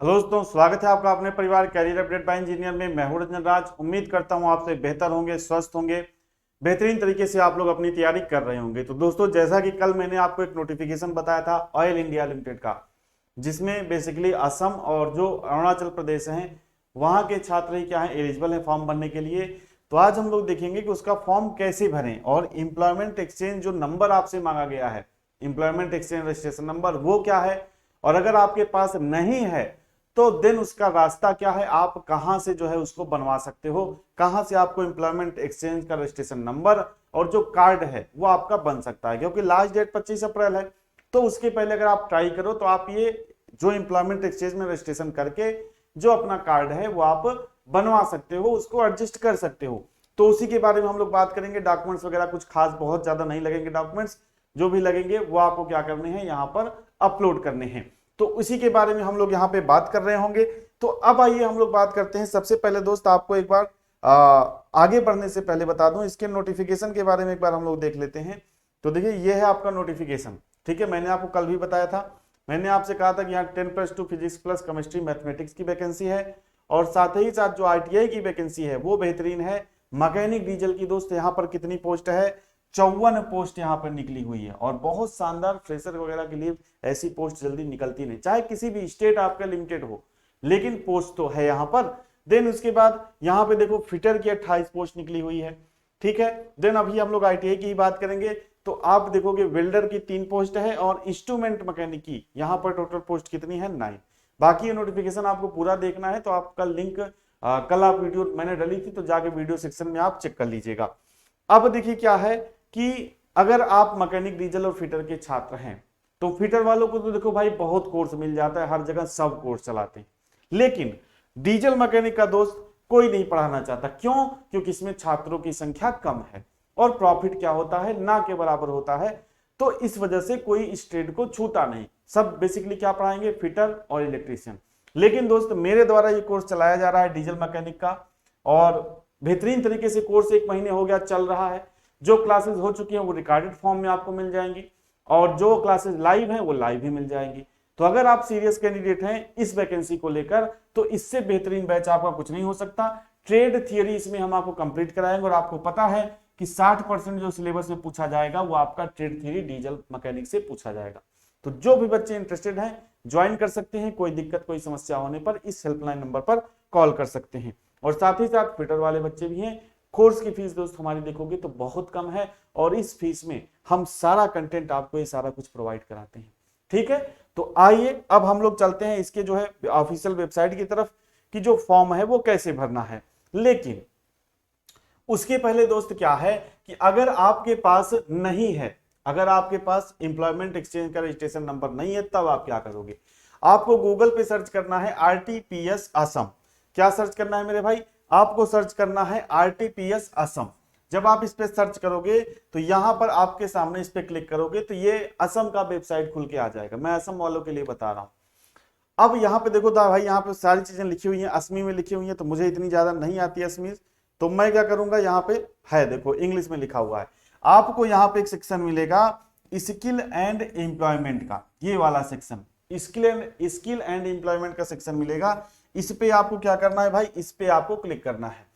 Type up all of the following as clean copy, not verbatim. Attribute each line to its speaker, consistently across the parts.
Speaker 1: Hello दोस्तों, स्वागत है आपका अपने परिवार कैरियर अपडेट बाय इंजीनियर में। मैं हूं रंजन राज। उम्मीद करता हूं आपसे बेहतर होंगे, स्वस्थ होंगे, बेहतरीन तरीके से आप लोग अपनी तैयारी कर रहे होंगे। तो दोस्तों, जैसा कि कल मैंने आपको एक नोटिफिकेशन बताया था ऑयल इंडिया लिमिटेड का, जिसमें बेसिकली असम और जो अरुणाचल प्रदेश हैं वहां के छात्र ही क्या है एलिजिबल है फॉर्म भरने के लिए। तो आज हम लोग देखेंगे कि उसका फॉर्म कैसे भरें और एम्प्लॉयमेंट एक्सचेंज जो नंबर आपसे मांगा गया है, एम्प्लॉयमेंट एक्सचेंज रजिस्ट्रेशन नंबर, वो क्या है। और अगर आपके पास नहीं है तो देन उसका रास्ता क्या है, आप कहां से जो है उसको बनवा सकते हो, कहां से आपको एम्प्लॉयमेंट एक्सचेंज का रजिस्ट्रेशन नंबर और जो कार्ड है वो आपका बन सकता है। क्योंकि लास्ट डेट 25 अप्रैल है, तो उसके पहले अगर आप ट्राई करो तो आप ये जो एम्प्लॉयमेंट एक्सचेंज में रजिस्ट्रेशन करके जो अपना कार्ड है वो आप बनवा सकते हो, उसको एडजस्ट कर सकते हो। तो उसी के बारे में हम लोग बात करेंगे। डॉक्यूमेंट्स वगैरह कुछ खास बहुत ज्यादा नहीं लगेंगे, डॉक्यूमेंट्स जो भी लगेंगे वो आपको क्या करने हैं, यहाँ पर अपलोड करने हैं। तो उसी के बारे में हम लोग यहाँ पे बात कर रहे होंगे। तो अब आइए हम लोग बात करते हैं। सबसे पहले दोस्त आपको एक बार आगे बढ़ने से पहले बता दूं, इसके नोटिफिकेशन के बारे में एक बार हम लोग देख लेते हैं। तो देखिए, ये है आपका नोटिफिकेशन। ठीक है, मैंने आपको कल भी बताया था, मैंने आपसे कहा था कि यहाँ 10+2 फिजिक्स प्लस केमिस्ट्री मैथमेटिक्स की वैकेंसी है। और साथ ही साथ जो आईटीआई की वैकेंसी है वो बेहतरीन है। मैकेनिक डीजल की दोस्त यहाँ पर कितनी पोस्ट है, 54 पोस्ट यहाँ पर निकली हुई है। और बहुत शानदार, फ्रेशर वगैरह के लिए ऐसी पोस्ट जल्दी निकलती नहीं, चाहे किसी भी स्टेट आपका लिमिटेड हो, लेकिन पोस्ट तो है यहाँ पर। देन उसके बाद यहाँ पे देखो फिटर की 28 पोस्ट निकली हुई है। ठीक है, देन अभी हम लोग आईटीआई की ही बात करेंगे। तो आप देखोगे वेल्डर की 3 पोस्ट है और इंस्ट्रूमेंट मैकेनिक की यहाँ पर टोटल पोस्ट कितनी है, 9। बाकी ये नोटिफिकेशन आपको पूरा देखना है तो आपका लिंक कल आप वीडियो मैंने डाली थी तो जाके वीडियो सेक्शन में आप चेक कर लीजिएगा। अब देखिए क्या है कि अगर आप मैकेनिक डीजल और फिटर के छात्र हैं तो फिटर वालों को तो देखो भाई बहुत कोर्स मिल जाता है, हर जगह सब कोर्स चलाते हैं। लेकिन डीजल मैकेनिक का दोस्त कोई नहीं पढ़ाना चाहता। क्यों? क्योंकि इसमें छात्रों की संख्या कम है और प्रॉफिट क्या होता है, ना के बराबर होता है। तो इस वजह से कोई इस ट्रेड को छूता नहीं, सब बेसिकली क्या पढ़ाएंगे, फिटर और इलेक्ट्रीशियन। लेकिन दोस्त मेरे द्वारा ये कोर्स चलाया जा रहा है डीजल मैकेनिक का, और बेहतरीन तरीके से कोर्स 1 महीने हो गया चल रहा है। जो क्लासेस हो चुकी हैं वो रिकॉर्डेड फॉर्म में आपको मिल जाएंगी और जो क्लासेस लाइव हैं वो लाइव ही मिल जाएंगी। तो अगर आप सीरियस कैंडिडेट हैं इस वैकेंसी को लेकर तो इससे बेहतरीन बैच आपका कुछ नहीं हो सकता। ट्रेड थियरी इसमें हम आपको कंप्लीट कराएंगे और आपको पता है कि 60% जो सिलेबस में पूछा जाएगा वो आपका ट्रेड थियरी डीजल मैकेनिक से पूछा जाएगा। तो जो भी बच्चे इंटरेस्टेड हैं ज्वाइन कर सकते हैं, कोई दिक्कत कोई समस्या होने पर इस हेल्पलाइन नंबर पर कॉल कर सकते हैं। और साथ ही साथ फिटर वाले बच्चे भी हैं। कोर्स की फीस दोस्त हमारी देखोगे तो बहुत कम है और इस फीस में हम सारा कंटेंट आपको ये सारा कुछ प्रोवाइड कराते हैं। ठीक है, तो आइए अब हम लोग चलते हैं इसके जो है ऑफिशियल वेबसाइट की तरफ कि जो फॉर्म है वो कैसे भरना है। लेकिन उसके पहले दोस्त क्या है कि अगर आपके पास नहीं है, अगर आपके पास एम्प्लॉयमेंट एक्सचेंज का रजिस्ट्रेशन नंबर नहीं है, तब आप क्या करोगे। आपको गूगल पे सर्च करना है आरटीपीएस असम। क्या सर्च करना है मेरे भाई, आपको सर्च करना है आरटीपीएस असम। जब आप इस पे सर्च करोगे तो यहां पर आपके सामने इस पे क्लिक करोगे तो ये असम का वेबसाइट खुल के आ जाएगा। मैं असम वालों के लिए बता रहा हूं। अब यहाँ पे देखो भाई, यहाँ पे सारी चीजें लिखी हुई हैं, असमी में लिखी हुई हैं, तो मुझे इतनी ज्यादा नहीं आती असमी। तो मैं क्या करूंगा, यहाँ पे है देखो इंग्लिश में लिखा हुआ है। आपको यहाँ पे एक सेक्शन मिलेगा स्किल एंड एम्प्लॉयमेंट का, ये वाला सेक्शन स्किल एंड एम्प्लॉयमेंट का सेक्शन मिलेगा। इस पे आपको क्या करना है भाई, इस पे आपको क्लिक करना है।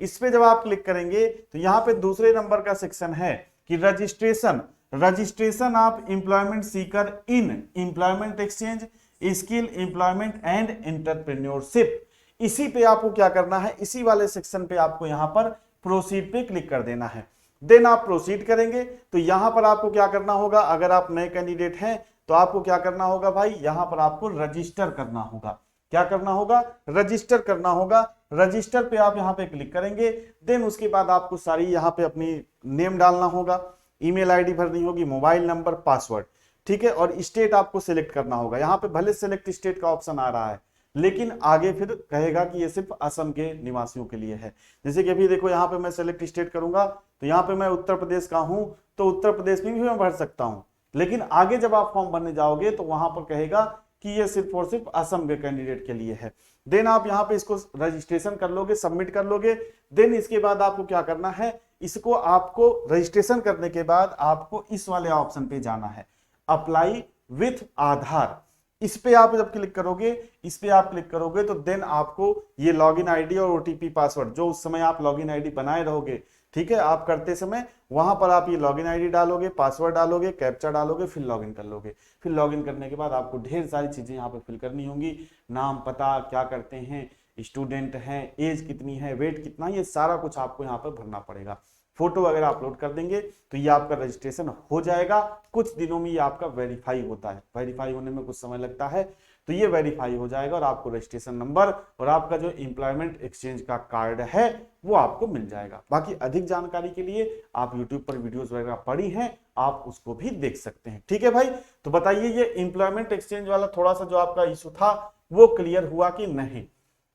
Speaker 1: इस पे जब आप क्लिक करेंगे तो यहाँ पे दूसरे नंबर का सेक्शन है कि registration, registration of employment Sikar in employment exchange, skill employment and entrepreneurship. इसी पे आपको क्या करना है, इसी वाले सेक्शन पे आपको यहां पर प्रोसीड पे क्लिक कर देना है। देन आप प्रोसीड करेंगे तो यहां पर आपको क्या करना होगा, अगर आप नए कैंडिडेट हैं तो आपको क्या करना होगा भाई, यहां पर आपको रजिस्टर करना होगा। क्या करना होगा, रजिस्टर करना होगा। रजिस्टर पे आप यहां पे क्लिक करेंगे। देन उसके बाद आपको सारी यहां पे अपनी नेम डालना होगा, ईमेल आईडी भरनी होगी, मोबाइल नंबर, पासवर्ड। ठीक है, और स्टेट आपको सिलेक्ट करना होगा। यहाँ पे भले सिलेक्ट स्टेट का ऑप्शन आ रहा है लेकिन आगे फिर कहेगा कि ये सिर्फ असम के निवासियों के लिए है। जैसे कि अभी देखो यहाँ पे मैं सिलेक्ट स्टेट करूंगा तो यहाँ पे मैं उत्तर प्रदेश का हूं तो उत्तर प्रदेश में भी मैं भर सकता हूं। लेकिन आगे जब आप फॉर्म भरने जाओगे तो वहां पर कहेगा कि ये सिर्फ और सिर्फ असम के कैंडिडेट के लिए है। देन आप यहाँ पे इसको रजिस्ट्रेशन कर लोगे, सबमिट कर लोगे। देन इसके बाद आपको क्या करना है, इसको आपको रजिस्ट्रेशन करने के बाद आपको इस वाले ऑप्शन पे जाना है, अप्लाई विथ आधार। इस पे आप जब क्लिक करोगे, इस पे आप क्लिक करोगे तो देन आपको ये लॉगिन आईडी और ओटीपी पासवर्ड जो उस समय आप लॉगिन आईडी बनाए रहोगे, ठीक है, आप करते समय वहां पर आप ये लॉगिन आईडी डालोगे, पासवर्ड डालोगे, कैप्चा डालोगे, फिर लॉगिन कर लोगे। फिर लॉगिन करने के बाद आपको ढेर सारी चीजें यहाँ पे फिल करनी होंगी, नाम, पता, क्या करते हैं, स्टूडेंट हैं, एज कितनी है, वेट कितना, ये सारा कुछ आपको यहाँ पर भरना पड़ेगा। फोटो वगैरह अपलोड कर देंगे तो ये आपका रजिस्ट्रेशन हो जाएगा। कुछ दिनों में ये आपका वेरीफाई होता है, वेरीफाई होने में कुछ समय लगता है, तो ये वेरीफाई हो जाएगा और आपको रजिस्ट्रेशन नंबर और आपका जो एम्प्लॉयमेंट एक्सचेंज का कार्ड है वो आपको मिल जाएगा। बाकी अधिक जानकारी के लिए आप यूट्यूब पर वीडियोस वगैरह पड़ी हैं, आप उसको भी देख सकते हैं। ठीक है भाई, तो बताइए ये एम्प्लॉयमेंट एक्सचेंज वाला थोड़ा सा जो आपका इशू था वो क्लियर हुआ कि नहीं।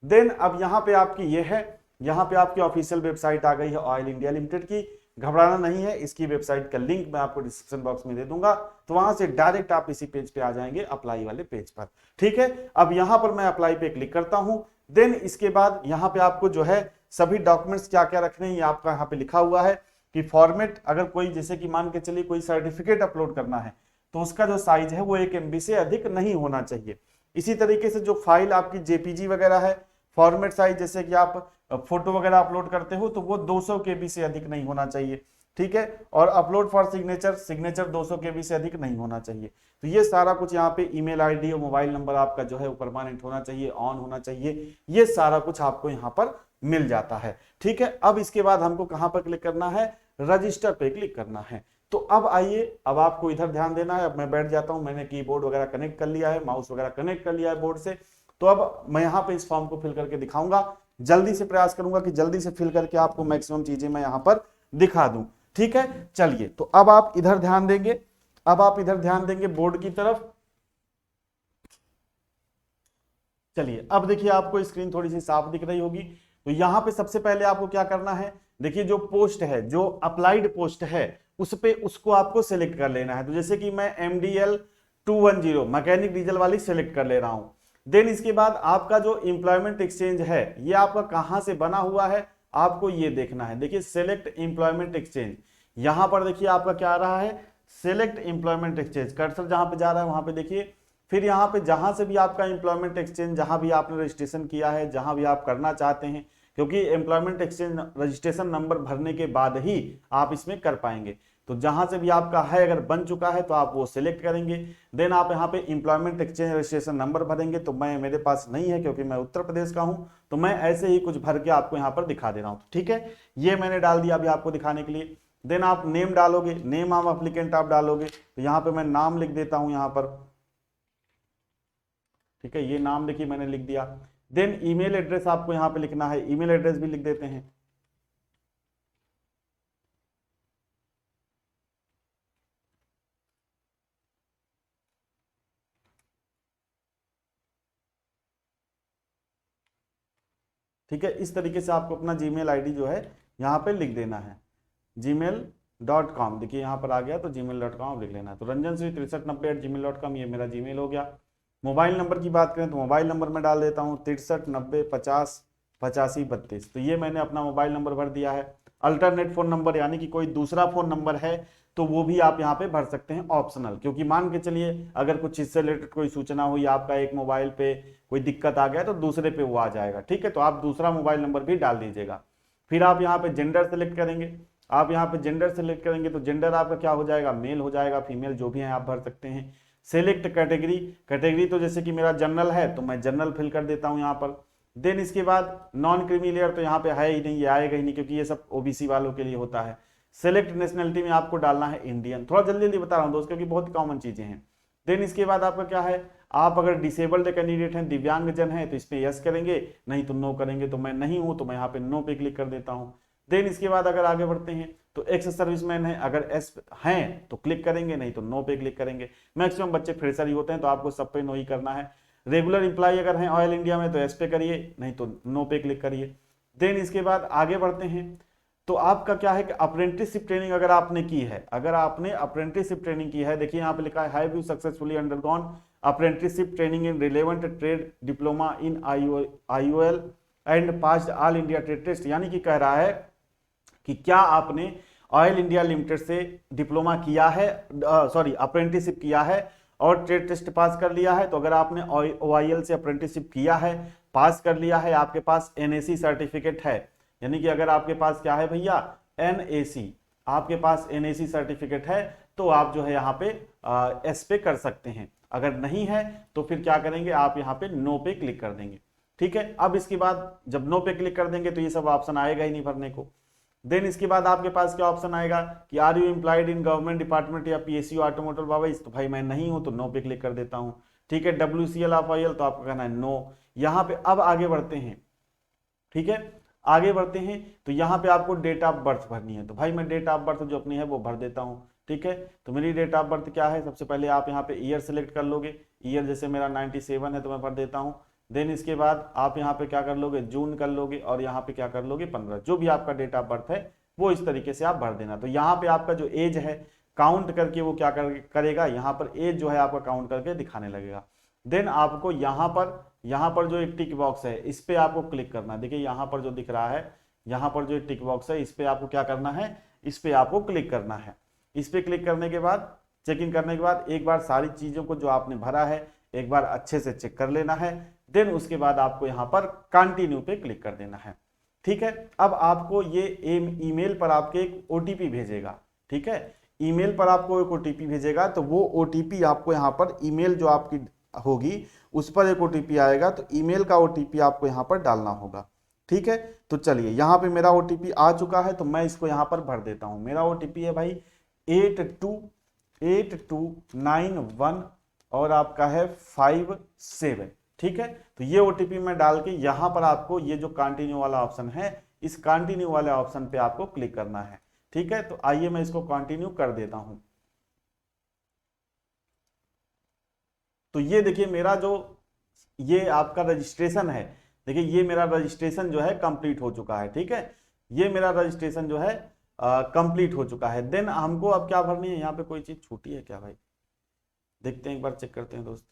Speaker 1: देन अब यहाँ पे आपकी ये है, यहाँ पे आपकी ऑफिशियल वेबसाइट आ गई है ऑयल इंडिया लिमिटेड की। घबराना नहीं है, इसकी वेबसाइट का लिंक मैं आपको डिस्क्रिप्शन बॉक्स में दे दूंगा, तो वहां से डायरेक्ट आप इसी पेज पे आ जाएंगे, अप्लाई वाले पेज पर। ठीक है, अब यहां पर मैं अप्लाई पे क्लिक करता हूं। देन इसके बाद यहाँ पे आपको जो है सभी डॉक्यूमेंट्स क्या क्या रखने हैं ये आपका यहाँ पे लिखा हुआ है कि फॉर्मेट, अगर कोई जैसे कि मान के चलिए कोई सर्टिफिकेट अपलोड करना है तो उसका जो साइज है वो 1 MB से अधिक नहीं होना चाहिए। इसी तरीके से जो फाइल आपकी जेपीजी वगैरह है, फॉर्मेट साइज जैसे कि आप फोटो वगैरह अपलोड करते हो तो वो 200 KB से अधिक नहीं होना चाहिए। ठीक है, और upload for signature, signature 200 KB से अधिक नहीं होना चाहिए। तो ये सारा कुछ यहाँ पे ईमेल आईडी और मोबाइल नंबर आपका जो है वो परमानेंट होना चाहिए, ऑन होना चाहिए, ये सारा कुछ आपको यहाँ पर मिल जाता है। ठीक है, अब इसके बाद हमको कहाँ पर क्लिक करना है, रजिस्टर पे क्लिक करना है। तो अब आइए, अब आपको इधर ध्यान देना है। अब मैं बैठ जाता हूं, मैंने कीबोर्ड वगैरह कनेक्ट कर लिया है, माउस वगैरह कनेक्ट कर लिया है बोर्ड से। तो अब मैं यहाँ पे इस फॉर्म को फिल करके दिखाऊंगा, जल्दी से प्रयास करूंगा कि जल्दी से फिल करके आपको मैक्सिमम चीजें मैं यहाँ पर दिखा दूं। ठीक है, चलिए, तो अब आप इधर ध्यान देंगे, अब आप इधर ध्यान देंगे बोर्ड की तरफ। चलिए, अब देखिए आपको स्क्रीन थोड़ी सी साफ दिख रही होगी। तो यहाँ पे सबसे पहले आपको क्या करना है, देखिए जो पोस्ट है, जो अप्लाइड पोस्ट है उस पे उसको आपको सिलेक्ट कर लेना है। तो जैसे कि मैं MDL 210 मैकेनिक डीजल वाली सिलेक्ट कर ले रहा हूं। देन इसके बाद आपका जो एम्प्लॉयमेंट एक्सचेंज है ये आपका कहां से बना हुआ है आपको ये देखना है। देखिए सेलेक्ट एम्प्लॉयमेंट एक्सचेंज, यहां पर देखिए आपका क्या आ रहा है, सेलेक्ट एम्प्लॉयमेंट एक्सचेंज, कर्सर जहां पे जा रहा है वहां पे देखिए। फिर यहाँ पे जहां से भी आपका एम्प्लॉयमेंट एक्सचेंज, जहां भी आपने रजिस्ट्रेशन किया है, जहां भी आप करना चाहते हैं, क्योंकि एम्प्लॉयमेंट एक्सचेंज रजिस्ट्रेशन नंबर भरने के बाद ही आप इसमें कर पाएंगे। तो जहां से भी आपका है अगर बन चुका है तो आप वो सिलेक्ट करेंगे। देन आप यहाँ पे एम्प्लॉयमेंट एक्सचेंज रजिस्ट्रेशन नंबर भरेंगे। तो मैं, मेरे पास नहीं है क्योंकि मैं उत्तर प्रदेश का हूं, तो मैं ऐसे ही कुछ भर के आपको यहाँ पर दिखा दे रहा हूँ। ठीक है, ये मैंने डाल दिया अभी आपको दिखाने के लिए। देन आप नेम डालोगे, नेम ऑफ एप्लीकेंट आप डालोगे। तो यहाँ पे मैं नाम लिख देता हूँ यहाँ पर। ठीक है, ये नाम देखिए मैंने लिख दिया। देन ईमेल एड्रेस आपको यहाँ पे लिखना है, ईमेल एड्रेस भी लिख देते हैं। ठीक है, इस तरीके से आपको अपना जीमेल आईडी जो है यहाँ पे लिख देना है, gmail.com। देखिए यहाँ पर आ गया तो gmail.com लिख लेना है। तो ranjanshri6390@gmail.com ये मेरा जीमेल हो गया। मोबाइल नंबर की बात करें तो मोबाइल नंबर मैं डाल देता हूँ 6390508532। तो ये मैंने अपना मोबाइल नंबर भर दिया है। अल्टरनेट फोन नंबर यानी कि कोई दूसरा फोन नंबर है तो वो भी आप यहाँ पे भर सकते हैं, ऑप्शनल। क्योंकि मान के चलिए अगर कुछ इससे रिलेटेड कोई सूचना हुई, आपका एक मोबाइल पे कोई दिक्कत आ गया तो दूसरे पे वो आ जाएगा। ठीक है, तो आप दूसरा मोबाइल नंबर भी डाल दीजिएगा। फिर आप यहाँ पे जेंडर सेलेक्ट करेंगे। आप यहाँ पे जेंडर सेलेक्ट करेंगे तो जेंडर आपका क्या हो जाएगा, मेल हो जाएगा, फीमेल जो भी है आप भर सकते हैं। सेलेक्ट कैटेगरी, कैटेगरी तो जैसे कि मेरा जनरल है तो मैं जनरल फिल कर देता हूँ यहाँ पर। देन इसके बाद नॉन क्रीमी लेयर तो यहाँ पे है ही नहीं, ये आएगा ही नहीं क्योंकि ये सब ओबीसी वालों के लिए होता है। सेलेक्ट नेशनलिटी में आपको डालना है इंडियन। थोड़ा जल्दी जल्दी बता रहा हूँ दोस्त क्योंकि बहुत कॉमन चीजें हैं। देन इसके बाद आपका क्या है, आप अगर डिसेबल्ड कैंडिडेट हैं, दिव्यांग जन है तो इस पे यस करेंगे, नहीं तो नो करेंगे। तो मैं नहीं हूं तो मैं यहाँ पे नो पे क्लिक कर देता हूँ। देन इसके बाद अगर आगे बढ़ते हैं तो एक्स सर्विसमैन है, अगर एस हैं तो क्लिक करेंगे, नहीं तो नो पे क्लिक करेंगे। मैक्सिमम बच्चे फ्रेशर ही होते हैं तो आपको सब पे नो ही करना है। रेगुलर इंप्लॉय अगर हैं ऑयल इंडिया में तो एस पे करिए, नहीं तो नो पे क्लिक करिए। देन इसके बाद आगे बढ़ते हैं तो आपका क्या है कि अप्रेंटिसशिप ट्रेनिंग अगर आपने की है, अगर आपने अप्रेंटिसशिप ट्रेनिंग की है, देखिए यहाँ पे लिखा है have you successfully undergone apprenticeship training in relevant trade diploma in IOL and passed all India trade test. यानी कि कह रहा है कि क्या आपने ऑयल इंडिया लिमिटेड से डिप्लोमा किया है, सॉरी अप्रेंटिसशिप किया है और ट्रेड टेस्ट पास कर लिया है, तो अगर आपने OIL से अप्रेंटिसशिप किया है, पास कर लिया है, आपके पास NAC सर्टिफिकेट है, यानी कि अगर आपके पास क्या है भैया NAC, आपके पास NAC सर्टिफिकेट है, तो आप जो है यहाँ पे एस पे कर सकते हैं। अगर नहीं है तो फिर क्या करेंगे, आप यहाँ पे नो पे क्लिक कर देंगे। ठीक है, अब इसके बाद जब नो पे क्लिक कर देंगे तो ये सब ऑप्शन आएगा ही नहीं भरने को। देन इसके बाद आपके पास क्या ऑप्शन आएगा कि are you employed in government department या PSU ऑटोमोटिव बाबा, तो भाई मैं नहीं हूं, तो नो पे क्लिक कर देता हूं। ठीक है, WCL ऑफ ऑयल, तो आपको कहना है नो। यहाँ पे अब आगे बढ़ते हैं। ठीक है, आगे बढ़ते हैं तो यहाँ पे आपको डेट ऑफ बर्थ भरनी है, तो भाई मैं डेट ऑफ बर्थ जो अपनी है वो भर देता हूँ। ठीक है, तो मेरी डेट ऑफ बर्थ क्या है, सबसे पहले आप यहाँ पे ईयर सेलेक्ट कर लोगे, ईयर जैसे मेरा 97 है तो मैं भर देता हूँ। देन इसके बाद आप यहाँ पे क्या कर लोगे, जून कर लोगे, और यहाँ पे क्या कर लोगे 15, जो भी आपका डेट ऑफ बर्थ है वो इस तरीके से आप भर देना। तो यहाँ पे आपका जो एज है काउंट करके वो क्या करेगा, यहाँ पर एज जो है आपका काउंट करके दिखाने लगेगा। देन आपको यहाँ पर जो एक टिक बॉक्स है इस पे आपको क्लिक करना है। देखिए यहाँ पर जो दिख रहा है, यहाँ पर जो टिक बॉक्स है इस पे आपको क्या करना है, इस पे आपको क्लिक करना है। इस पे क्लिक करने के बाद, चेक इन करने के बाद एक बार सारी चीजों को जो आपने भरा है एक बार अच्छे से चेक कर लेना है। देन उसके बाद आपको यहाँ पर कंटिन्यू पे क्लिक कर देना है। ठीक है, अब आपको ये ईमेल पर आपके एक OTP भेजेगा। ठीक है, ईमेल पर आपको एक OTP भेजेगा, तो वो OTP आपको यहाँ पर ईमेल जो आपकी होगी उस पर एक OTP आएगा, तो ईमेल का OTP आपको यहाँ पर डालना होगा। ठीक है, तो चलिए यहाँ पे मेरा OTP आ चुका है, तो मैं इसको यहाँ पर भर देता हूँ। मेरा OTP है भाई 828291 और आपका है 57। ठीक है, तो ये OTP मैं डाल के यहाँ पर आपको ये जो कंटिन्यू वाला ऑप्शन है, इस कंटिन्यू वाले ऑप्शन पे आपको क्लिक करना है। ठीक है, तो आइए मैं इसको कंटिन्यू कर देता हूं। तो ये देखिए मेरा जो ये आपका रजिस्ट्रेशन है, देखिए ये मेरा रजिस्ट्रेशन जो है कंप्लीट हो चुका है। ठीक है, ये मेरा रजिस्ट्रेशन जो है कंप्लीट हो चुका है। देन हमको अब क्या भरनी है, यहाँ पे कोई चीज छूटी है क्या भाई, देखते हैं एक बार, चेक करते हैं दोस्त।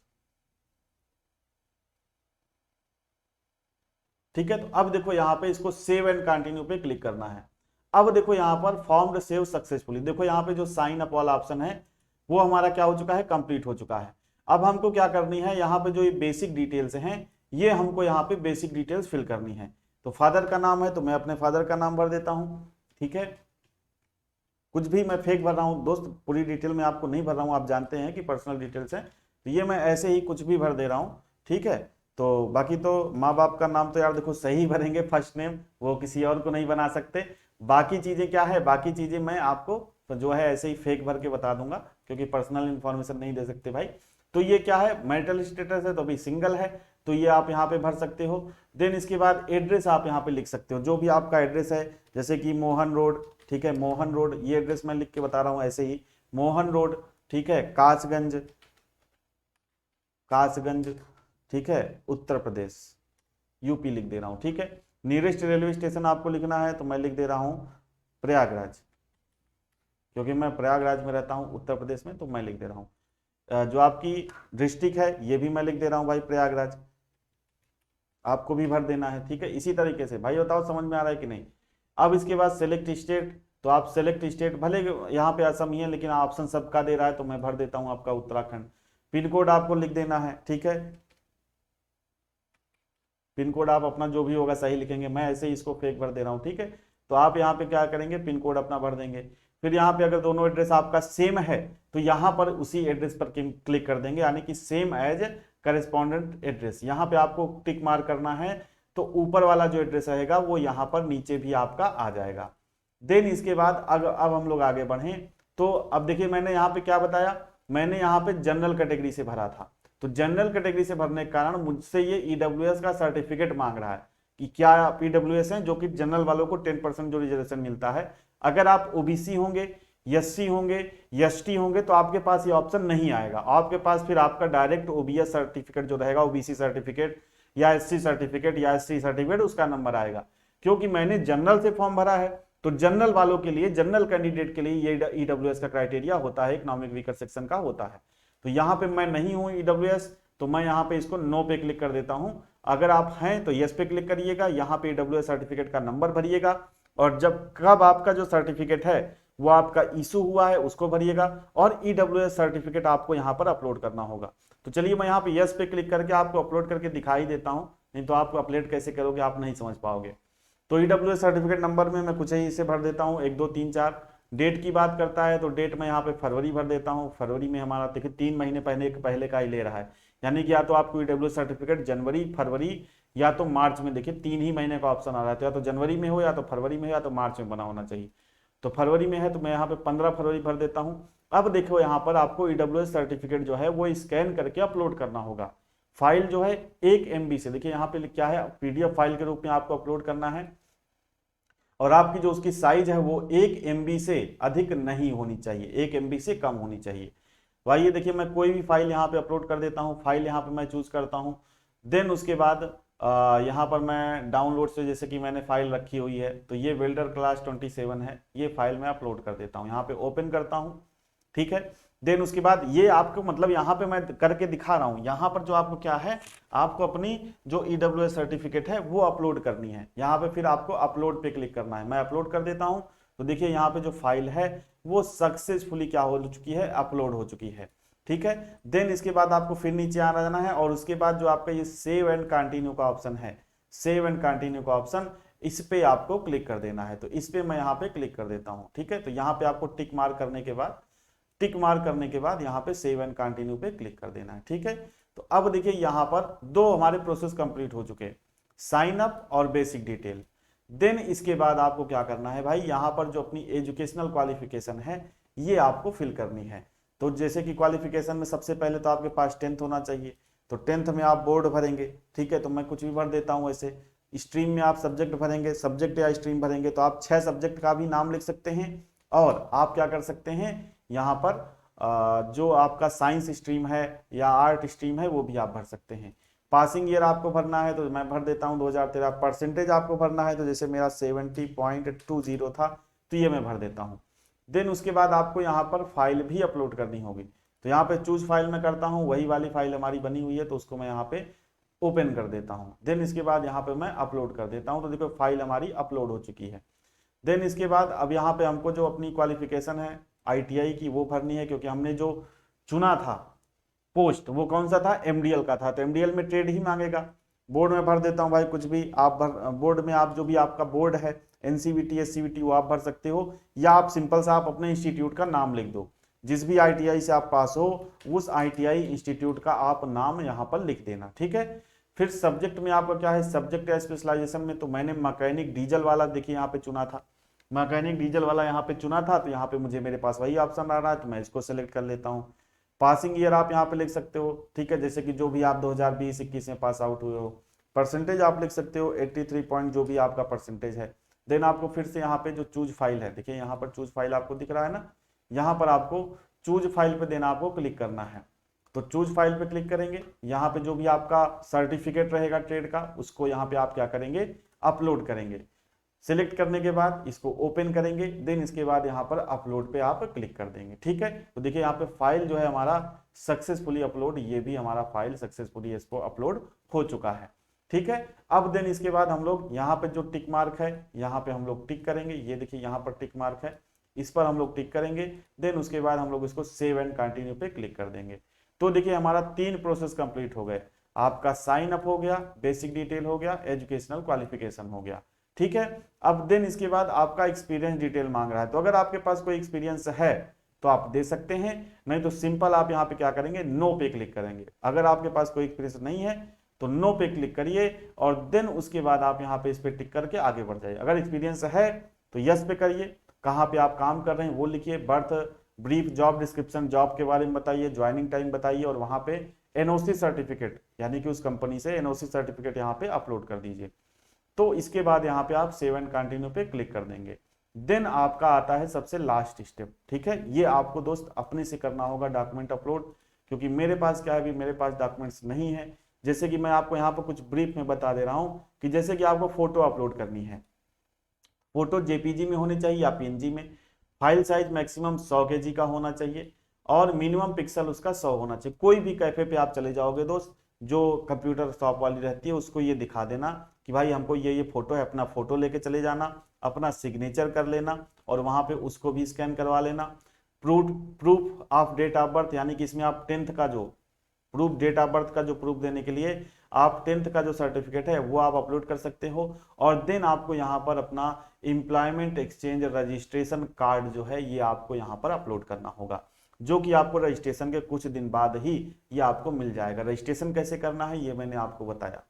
Speaker 1: ठीक है, तो अब देखो यहाँ पे इसको सेव एंड कंटिन्यू पे क्लिक करना है। अब देखो यहाँ पर फॉर्म सेव सक्सेसफुली, देखो यहाँ पे जो साइन अप वाला ऑप्शन है वो हमारा क्या हो चुका है, कंप्लीट हो चुका है। अब हमको क्या करनी है, यहाँ पे जो ये बेसिक डिटेल्स हैं ये हमको यहाँ पे बेसिक डिटेल्स फिल करनी है। तो फादर का नाम है तो मैं अपने फादर का नाम भर देता हूँ। ठीक है, कुछ भी मैं फेक भर रहा हूँ दोस्त, पूरी डिटेल में आपको नहीं भर रहा हूँ, आप जानते हैं कि पर्सनल डिटेल्स है, तो ये मैं ऐसे ही कुछ भी भर दे रहा हूँ। ठीक है, तो बाकी तो माँ बाप का नाम तो यार देखो सही भरेंगे, फर्स्ट नेम, वो किसी और को नहीं बना सकते। बाकी चीजें क्या है, बाकी चीजें मैं आपको तो जो है ऐसे ही फेक भर के बता दूंगा, क्योंकि पर्सनल इंफॉर्मेशन नहीं दे सकते भाई। तो ये क्या है, मैरिटल स्टेटस है तो अभी सिंगल है, तो ये आप यहाँ पे भर सकते हो। देन इसके बाद एड्रेस आप यहाँ पे लिख सकते हो, जो भी आपका एड्रेस है, जैसे कि मोहन रोड। ठीक है, मोहन रोड, ये एड्रेस मैं लिख के बता रहा हूँ ऐसे ही, मोहन रोड। ठीक है, कासगंज, कासगंज। ठीक है, उत्तर प्रदेश, यूपी लिख दे रहा हूँ। ठीक है, नियरेस्ट रेलवे स्टेशन आपको लिखना है तो मैं लिख दे रहा हूँ प्रयागराज, क्योंकि मैं प्रयागराज में रहता हूँ उत्तर प्रदेश में, तो मैं लिख दे रहा हूँ। जो आपकी डिस्ट्रिक्ट है ये भी मैं लिख दे रहा हूँ भाई प्रयागराज, आपको भी भर देना है। ठीक है, इसी तरीके से भाई बताओ समझ में आ रहा है कि नहीं। अब इसके बाद सेलेक्ट स्टेट, तो आप सेलेक्ट स्टेट, भले यहाँ पे असम ही है लेकिन ऑप्शन सबका दे रहा है तो मैं भर देता हूँ आपका उत्तराखंड। पिन कोड आपको लिख देना है। ठीक है, पिन कोड आप अपना जो भी होगा सही लिखेंगे, मैं ऐसे ही इसको फेक भर दे रहा हूँ। ठीक है, तो आप यहाँ पे क्या करेंगे, पिन कोड अपना भर देंगे। फिर यहाँ पे अगर दोनों एड्रेस आपका सेम है तो यहाँ पर उसी एड्रेस पर क्लिक कर देंगे, यानी कि सेम एज करेस्पॉन्डेंट एड्रेस, यहाँ पे आपको टिक मार्क करना है, तो ऊपर वाला जो एड्रेस रहेगा वो यहाँ पर नीचे भी आपका आ जाएगा। देन इसके बाद अब हम लोग आगे बढ़े, तो अब देखिए मैंने यहाँ पे क्या बताया, मैंने यहाँ पे जनरल कैटेगरी से भरा था, तो जनरल कैटेगरी से भरने के कारण मुझसे ये ईडब्ल्यूएस का सर्टिफिकेट मांग रहा है कि क्या आप ईडब्ल्यूएस हैं, जो कि जनरल वालों को 10% जो रिजर्वेशन मिलता है। अगर आप ओबीसी होंगे, एससी होंगे, एसटी होंगे तो आपके पास ये ऑप्शन नहीं आएगा, आपके पास फिर आपका डायरेक्ट ओबीएस सर्टिफिकेट जो रहेगा, ओबीसी सर्टिफिकेट या एससी सर्टिफिकेट या एसटी सर्टिफिकेट, उसका नंबर आएगा। क्योंकि मैंने जनरल से फॉर्म भरा है तो जनरल वालों के लिए, जनरल कैंडिडेट के लिए ये ईडब्ल्यूएस का क्राइटेरिया होता है, इकोनॉमिक वीकर सेक्शन का होता है। तो यहाँ पे मैं नहीं हूं ईडब्ल्यूएस, तो मैं यहाँ पे इसको नो पे क्लिक कर देता हूं। अगर आप हैं तो यस पे क्लिक करिएगा, यहाँ पे ईडब्ल्यूएस सर्टिफिकेट का नंबर भरिएगा, और जब कब आपका जो सर्टिफिकेट है वो आपका इशू हुआ है उसको भरिएगा, और EWS सर्टिफिकेट आपको यहाँ पर अपलोड करना होगा। तो चलिए मैं यहाँ पे यस पे क्लिक करके आपको अपलोड करके दिखाई देता हूँ, नहीं तो आपको अपलोड कैसे करोगे आप नहीं समझ पाओगे। तो EWS सर्टिफिकेट नंबर में मैं कुछ ही इसे भर देता हूँ, 1 2 3 4। डेट की बात करता है तो डेट में यहाँ पे फरवरी भर देता हूँ। फरवरी में हमारा देखिए 3 महीने पहले का ही ले रहा है, यानी कि या तो आपको EWS सर्टिफिकेट जनवरी, फरवरी या तो मार्च में, देखिए 3 ही महीने का ऑप्शन आ रहा है, तो या तो जनवरी में हो, या तो फरवरी में हो, या तो मार्च में बना होना चाहिए। तो फरवरी में है तो मैं यहाँ पे 15 फरवरी भर देता हूँ। अब देखो यहाँ पर आपको EWS सर्टिफिकेट जो है वो स्कैन करके अपलोड करना होगा। फाइल जो है 1 MB से, देखिए यहाँ पे क्या है, PDF फाइल के रूप में आपको अपलोड करना है, और आपकी जो उसकी साइज है वो 1 MB से अधिक नहीं होनी चाहिए, 1 MB से कम होनी चाहिए। तो आइए देखिए मैं कोई भी फाइल यहाँ पे अपलोड कर देता हूँ। फाइल यहाँ पे मैं चूज करता हूँ। देन उसके बाद यहाँ पर मैं डाउनलोड से, जैसे कि मैंने फाइल रखी हुई है, तो ये वेल्डर क्लास 27 है, ये फाइल मैं अपलोड कर देता हूँ, यहाँ पे ओपन करता हूँ। ठीक है, देन उसके बाद ये आपको मतलब यहाँ पे मैं करके दिखा रहा हूँ, यहाँ पर जो आपको क्या है, आपको अपनी जो EWS सर्टिफिकेट है वो अपलोड करनी है। यहाँ पे फिर आपको अपलोड पे क्लिक करना है, मैं अपलोड कर देता हूँ। तो देखिए यहाँ पे जो फाइल है वो सक्सेसफुली क्या हो चुकी है, अपलोड हो चुकी है। ठीक है, देन इसके बाद आपको फिर नीचे आ जाना है, और उसके बाद जो आपका ये सेव एंड कंटिन्यू का ऑप्शन है, सेव एंड कंटिन्यू का ऑप्शन, इस पे आपको क्लिक कर देना है। तो इस पे मैं यहाँ पे क्लिक कर देता हूँ। ठीक है, तो यहाँ पे आपको टिक मार्क करने के बाद, यहाँ पे सेव एंड कंटिन्यू पे क्लिक कर देना है। ठीक है, तो अब देखिए यहाँ पर 2 हमारे प्रोसेस कंप्लीट हो चुके हैं, साइन अप और बेसिक डिटेल। देन इसके बाद आपको क्या करना है भाई, यहाँ पर जो अपनी एजुकेशनल क्वालिफिकेशन है ये आपको फिल करनी है। तो जैसे कि क्वालिफिकेशन में सबसे पहले तो आपके पास 10th होना चाहिए, तो 10th में आप बोर्ड भरेंगे। ठीक है, तो मैं कुछ भी भर देता हूँ ऐसे। स्ट्रीम में आप सब्जेक्ट भरेंगे, सब्जेक्ट या स्ट्रीम भरेंगे तो आप 6 सब्जेक्ट का भी नाम लिख सकते हैं। और आप क्या कर सकते हैं, यहाँ पर जो आपका साइंस स्ट्रीम है या आर्ट स्ट्रीम है वो भी आप भर सकते हैं। पासिंग ईयर आपको भरना है तो मैं भर देता हूँ 2013। परसेंटेज आपको भरना है तो जैसे मेरा 70.20 था तो ये मैं भर देता हूँ। देन उसके बाद आपको यहाँ पर फाइल भी अपलोड करनी होगी, तो यहाँ पे चूज फाइल में करता हूँ, वही वाली फाइल हमारी बनी हुई है तो उसको मैं यहाँ पे ओपन कर देता हूँ। देन इसके बाद यहाँ पे मैं अपलोड कर देता हूँ, तो देखो फाइल हमारी अपलोड हो चुकी है। देन इसके बाद अब यहाँ पे हमको जो अपनी क्वालिफिकेशन है ITI की वो भरनी है, क्योंकि हमने जो चुना था पोस्ट वो कौन सा था, MDL का था, तो MDL में ट्रेड ही मांगेगा। बोर्ड में भर देता हूँ भाई कुछ भी आप बोर्ड में आप जो भी आपका बोर्ड है NCVT SCVT वो आप भर सकते हो, या आप सिंपल सा आप अपने इंस्टीट्यूट का नाम लिख दो, जिस भी ITI से आप पास हो उस ITI इंस्टीट्यूट का आप नाम यहाँ पर लिख देना। ठीक है, फिर सब्जेक्ट में आपका क्या है, सब्जेक्ट या स्पेशलाइजेशन में, तो मैंने मैकेनिक डीजल वाला देखिए यहाँ पे चुना था, मैकेनिक डीजल वाला यहाँ पे चुना था, तो यहाँ पे मुझे मेरे पास वही ऑप्शन आ रहा है तो मैं इसको सेलेक्ट कर लेता हूँ। पासिंग ईयर आप यहाँ पे लिख सकते हो। ठीक है, जैसे कि जो भी आप 2020-21 में पास आउट हुए हो। परसेंटेज आप लिख सकते हो 83 पॉइंट जो भी आपका परसेंटेज है। देन आपको फिर से यहाँ पे जो चूज फाइल है, देखिए यहाँ पर चूज फाइल आपको दिख रहा है ना, यहाँ पर आपको चूज फाइल पे देना, आपको क्लिक करना है। तो चूज फाइल पे क्लिक करेंगे, यहाँ पे जो भी आपका सर्टिफिकेट रहेगा ट्रेड का उसको यहाँ पे आप क्या करेंगे, अपलोड करेंगे। सिलेक्ट करने के बाद इसको ओपन करेंगे, देन इसके बाद यहाँ पर अपलोड पे आप क्लिक कर देंगे। ठीक है, तो देखिए यहाँ पे फाइल जो है हमारा सक्सेसफुली अपलोड, ये भी हमारा फाइल सक्सेसफुली इसको अपलोड हो चुका है। ठीक है, अब देन इसके बाद हम लोग यहाँ पे जो टिक मार्क है यहाँ पे हम लोग टिक करेंगे, ये देखिए यहाँ पर टिक मार्क है, इस पर हम लोग टिक करेंगे। देन उसके बाद हम लोग इसको सेव एंड कंटिन्यू पे क्लिक कर देंगे। तो देखिए हमारा 3 प्रोसेस कंप्लीट हो गए, आपका साइन अप हो गया, बेसिक डिटेल हो गया, एजुकेशनल क्वालिफिकेशन हो गया। ठीक है, अब देन इसके बाद आपका एक्सपीरियंस डिटेल मांग रहा है, तो अगर आपके पास कोई एक्सपीरियंस है तो आप दे सकते हैं, नहीं तो सिंपल आप यहाँ पे क्या करेंगे, नो पे क्लिक करेंगे। अगर आपके पास कोई एक्सपीरियंस नहीं है तो नो पे क्लिक करिए, और देन उसके बाद आप यहाँ पे इस पे टिक करके आगे बढ़ जाइए। अगर एक्सपीरियंस है तो यस पे करिए, कहाँ पे आप काम कर रहे हैं वो लिखिए, birth, brief, job description, job के बारे में बताइए, ज्वाइनिंग टाइम बताइए, और वहाँ पे NOC सर्टिफिकेट यानी कि उस कंपनी से NOC सर्टिफिकेट यहाँ पे अपलोड कर दीजिए। तो इसके बाद यहाँ पे आप सेव एंड कंटिन्यू पे क्लिक कर देंगे। देन आपका आता है सबसे लास्ट स्टेप। ठीक है, ये आपको दोस्त अपने से करना होगा, डॉक्यूमेंट अपलोड, क्योंकि मेरे पास क्या है, अभी मेरे पास डॉक्यूमेंट्स नहीं है। जैसे कि मैं आपको यहाँ पर कुछ ब्रीफ में बता दे रहा हूँ कि जैसे कि आपको फोटो अपलोड करनी है, फोटो JPG में होनी चाहिए या PNG में, फाइल साइज मैक्सिमम 100 kg का होना चाहिए, और मिनिमम पिक्सल उसका 100 होना चाहिए। कोई भी कैफे पे आप चले जाओगे दोस्त, जो कंप्यूटर शॉप वाली रहती है उसको ये दिखा देना कि भाई हमको ये फोटो है, अपना फोटो लेके चले जाना, अपना सिग्नेचर कर लेना और वहां पे उसको भी स्कैन करवा लेना। Proof of date of birth, यानी कि इसमें आप 10th का जो प्रूफ, डेट ऑफ बर्थ का जो प्रूफ देने के लिए आप 10th का जो सर्टिफिकेट है वो आप अपलोड कर सकते हो। और देन आपको यहाँ पर अपना एम्प्लॉयमेंट एक्सचेंज रजिस्ट्रेशन कार्ड जो है ये आपको यहाँ पर अपलोड करना होगा, जो कि आपको रजिस्ट्रेशन के कुछ दिन बाद ही ये आपको मिल जाएगा। रजिस्ट्रेशन कैसे करना है ये मैंने आपको बताया।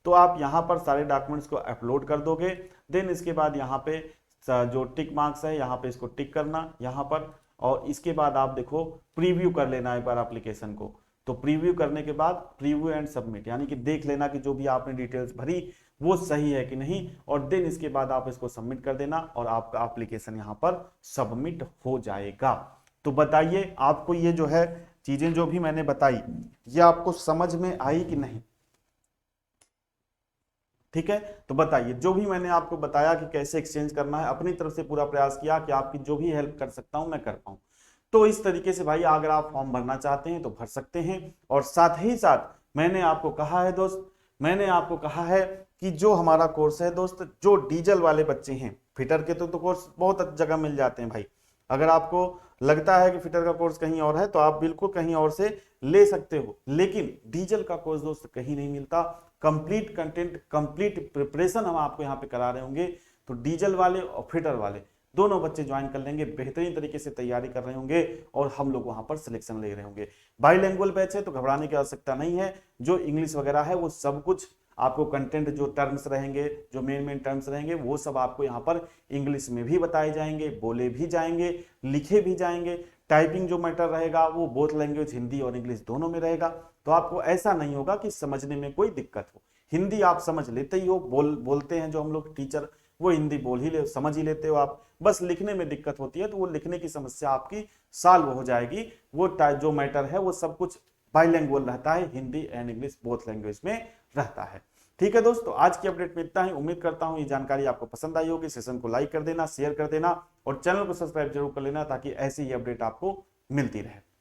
Speaker 1: तो आप यहाँ पर सारे डॉक्यूमेंट्स को अपलोड कर दोगे। देन इसके बाद यहाँ पे जो टिक मार्क्स है यहाँ पे इसको टिक करना यहाँ पर, और इसके बाद आप देखो प्रीव्यू कर लेना एक बार एप्लीकेशन को। तो प्रीव्यू करने के बाद प्रीव्यू एंड सबमिट, यानी कि देख लेना कि जो भी आपने डिटेल्स भरी वो सही है कि नहीं, और देन इसके बाद आप इसको सबमिट कर देना और आपका एप्लीकेशन यहाँ पर सबमिट हो जाएगा। तो बताइए आपको ये जो है चीजें जो भी मैंने बताई ये आपको समझ में आई कि नहीं? ठीक है, तो बताइए जो भी मैंने आपको बताया कि कैसे एक्सचेंज करना है, अपनी तरफ से पूरा प्रयास किया कि आपकी जो भी हेल्प कर सकता हूं मैं कर पाऊं। तो इस तरीके से भाई अगर आप फॉर्म भरना चाहते हैं तो भर सकते हैं। और साथ ही साथ मैंने आपको कहा है दोस्त, मैंने आपको कहा है कि जो हमारा कोर्स है दोस्त, जो डीजल वाले बच्चे हैं, फिटर के तो कोर्स बहुत जगह मिल जाते हैं भाई। अगर आपको लगता है कि फिटर का कोर्स कहीं और है तो आप बिल्कुल कहीं और से ले सकते हो, लेकिन डीजल का कोर्स दोस्त कहीं नहीं मिलता। कंप्लीट कंटेंट, कंप्लीट प्रिपरेशन हम आपको यहाँ पे करा रहे होंगे। तो डीजल वाले और फिटर वाले दोनों बच्चे ज्वाइन कर लेंगे, बेहतरीन तरीके से तैयारी कर रहे होंगे और हम लोग वहां पर सिलेक्शन ले रहे होंगे। बाईलैंग्वेज बैच है तो घबराने की आवश्यकता नहीं है। जो इंग्लिश वगैरह है वो सब कुछ आपको कंटेंट, जो टर्म्स रहेंगे, जो मेन टर्म्स रहेंगे वो सब आपको यहाँ पर इंग्लिश में भी बताए जाएंगे, बोले भी जाएंगे, लिखे भी जाएंगे। टाइपिंग जो मैटर रहेगा वो बोथ लैंग्वेज हिंदी और इंग्लिश दोनों में रहेगा। तो आपको ऐसा नहीं होगा कि समझने में कोई दिक्कत हो। हिंदी आप समझ लेते ही हो, बोलते हैं जो हम लोग टीचर वो हिंदी बोल ही ले, समझ ही लेते हो आप। बस लिखने में दिक्कत होती है तो वो लिखने की समस्या आपकी सॉल्व हो जाएगी। वो जो मैटर है वो सब कुछ बाईलैंग्वेज रहता है, Hindi and English both language में रहता है। ठीक है दोस्तों, आज की अपडेट में इतना ही। उम्मीद करता हूं ये जानकारी आपको पसंद आई होगी। सेशन को लाइक कर देना, शेयर कर देना और चैनल को सब्सक्राइब जरूर कर लेना ताकि ऐसी ही अपडेट आपको मिलती रहे।